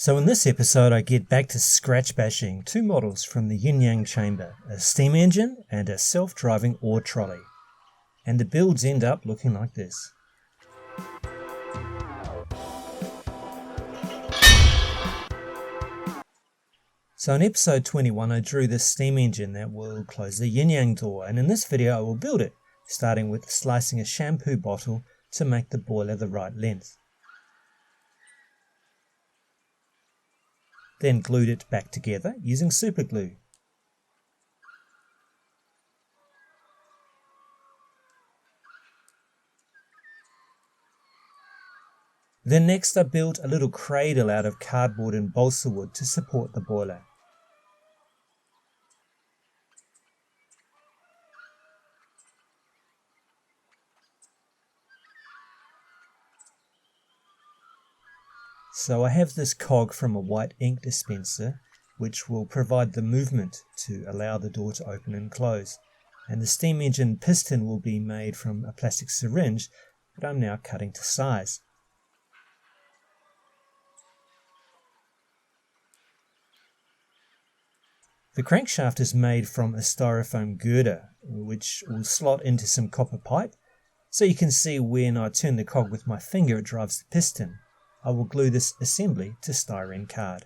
So in this episode I get back to Scratchbashing two models from the yin-yang chamber, a steam engine and a self-driving ore trolley. And the builds end up looking like this. So in episode 21 I drew this steam engine that will close the yin-yang door, and in this video I will build it, starting with slicing a shampoo bottle to make the boiler the right length. Then glued it back together using super glue. Then next I built a little cradle out of cardboard and balsa wood to support the boiler. So I have this cog from a white ink dispenser which will provide the movement to allow the door to open and close. And the steam engine piston will be made from a plastic syringe that I'm now cutting to size. The crankshaft is made from a styrofoam girder which will slot into some copper pipe, so you can see when I turn the cog with my finger it drives the piston. I will glue this assembly to styrene card.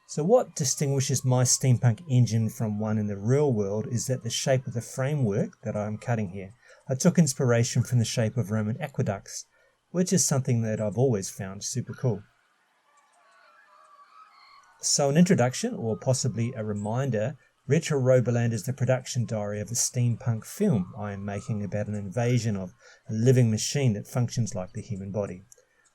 So what distinguishes my steampunk engine from one in the real world is that the shape of the framework that I'm cutting here. I took inspiration from the shape of Roman aqueducts, which is something that I've always found super cool. So an introduction, or possibly a reminder, Retro Roboland is the production diary of a steampunk film I am making about an invasion of a living machine that functions like the human body.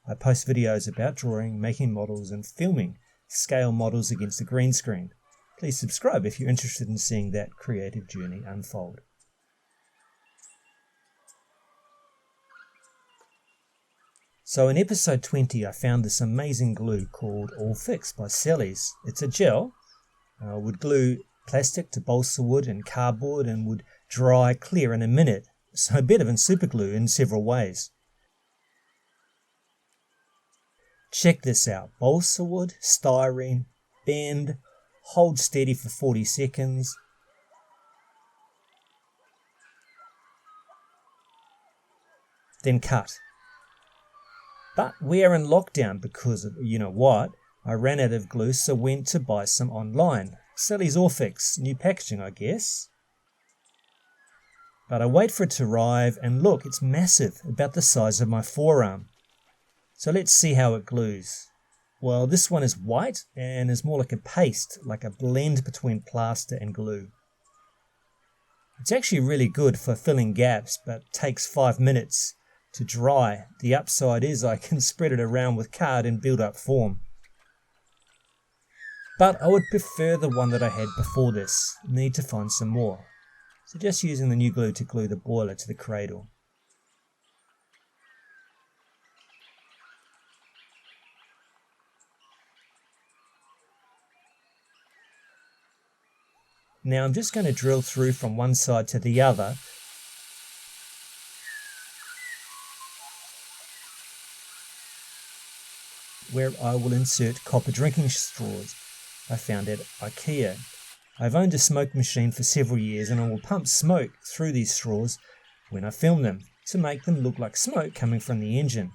I post videos about drawing, making models and filming scale models against a green screen. Please subscribe if you're interested in seeing that creative journey unfold. So in episode 20 I found this amazing glue called All Fix by Sally's. It's a gel. I would glue plastic to balsa wood and cardboard and would dry clear in a minute, so better than super glue in several ways. Check this out, balsa wood, styrene, bend, hold steady for 40 seconds. Then cut. But we are in lockdown because of, you know what, I ran out of glue so went to buy some online. Sally's All Fix, new packaging I guess. But I wait for it to arrive and look, it's massive, about the size of my forearm. So let's see how it glues. Well, this one is white and is more like a paste, like a blend between plaster and glue. It's actually really good for filling gaps, but takes 5 minutes to dry. The upside is I can spread it around with card and build up form. But I would prefer the one that I had before this. Need to find some more. So just using the new glue to glue the boiler to the cradle. Now I'm just going to drill through from one side to the other where I will insert copper drinking straws I found at IKEA. I've owned a smoke machine for several years and I will pump smoke through these straws when I film them to make them look like smoke coming from the engine.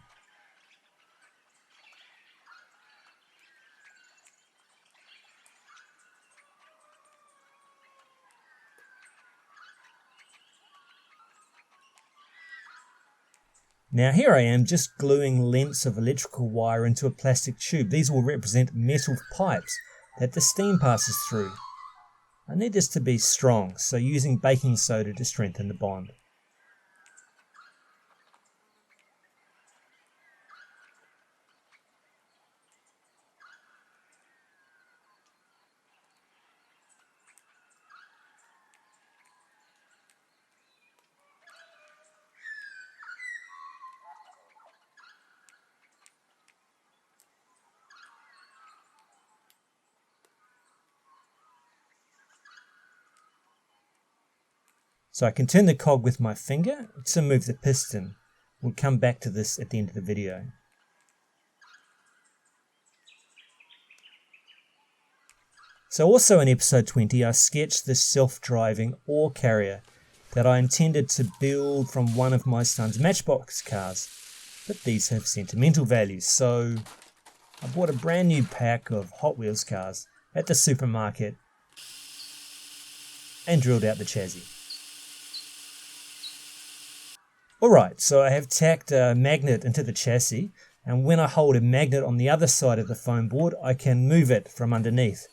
Now here I am just gluing lengths of electrical wire into a plastic tube. These will represent metal pipes that the steam passes through. I need this to be strong, so using baking soda to strengthen the bond. So I can turn the cog with my finger to move the piston. We'll come back to this at the end of the video. So also in episode 20 I sketched this self-driving ore carrier that I intended to build from one of my son's Matchbox cars. But these have sentimental values, so I bought a brand new pack of Hot Wheels cars at the supermarket and drilled out the chassis. Alright, so I have tacked a magnet into the chassis, and when I hold a magnet on the other side of the foam board I can move it from underneath.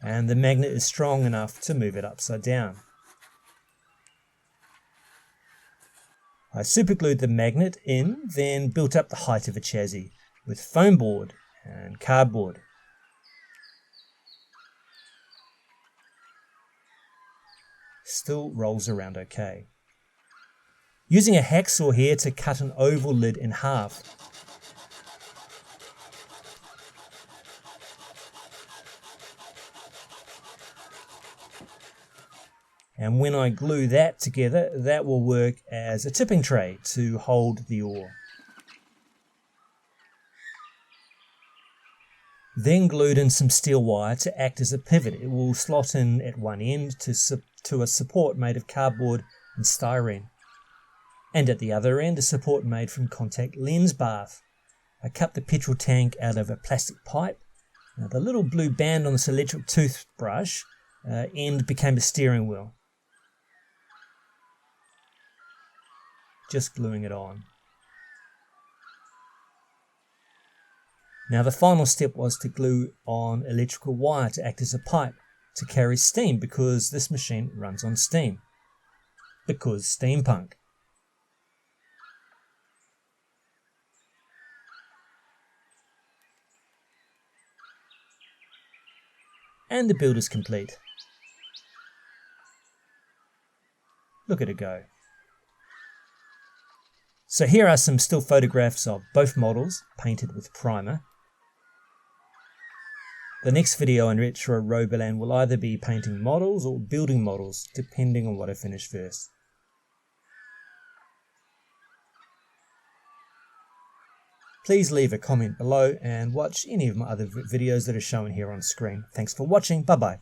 And the magnet is strong enough to move it upside down. I superglued the magnet in, then built up the height of a chassis with foam board and cardboard. Still rolls around okay. Using a hacksaw here to cut an oval lid in half. And when I glue that together, that will work as a tipping tray to hold the ore. Then glued in some steel wire to act as a pivot. It will slot in at one end to a support made of cardboard and styrene. And at the other end, a support made from contact lens bath. I cut the petrol tank out of a plastic pipe. Now the little blue band on this electric toothbrush end became a steering wheel. Just gluing it on. Now the final step was to glue on electrical wire to act as a pipe to carry steam, because this machine runs on steam. Because steampunk. And the build is complete. Look at it go. So here are some still photographs of both models painted with primer. The next video on Retro Roboland will either be painting models or building models, depending on what I finish first. Please leave a comment below and watch any of my other videos that are shown here on screen. Thanks for watching, bye bye.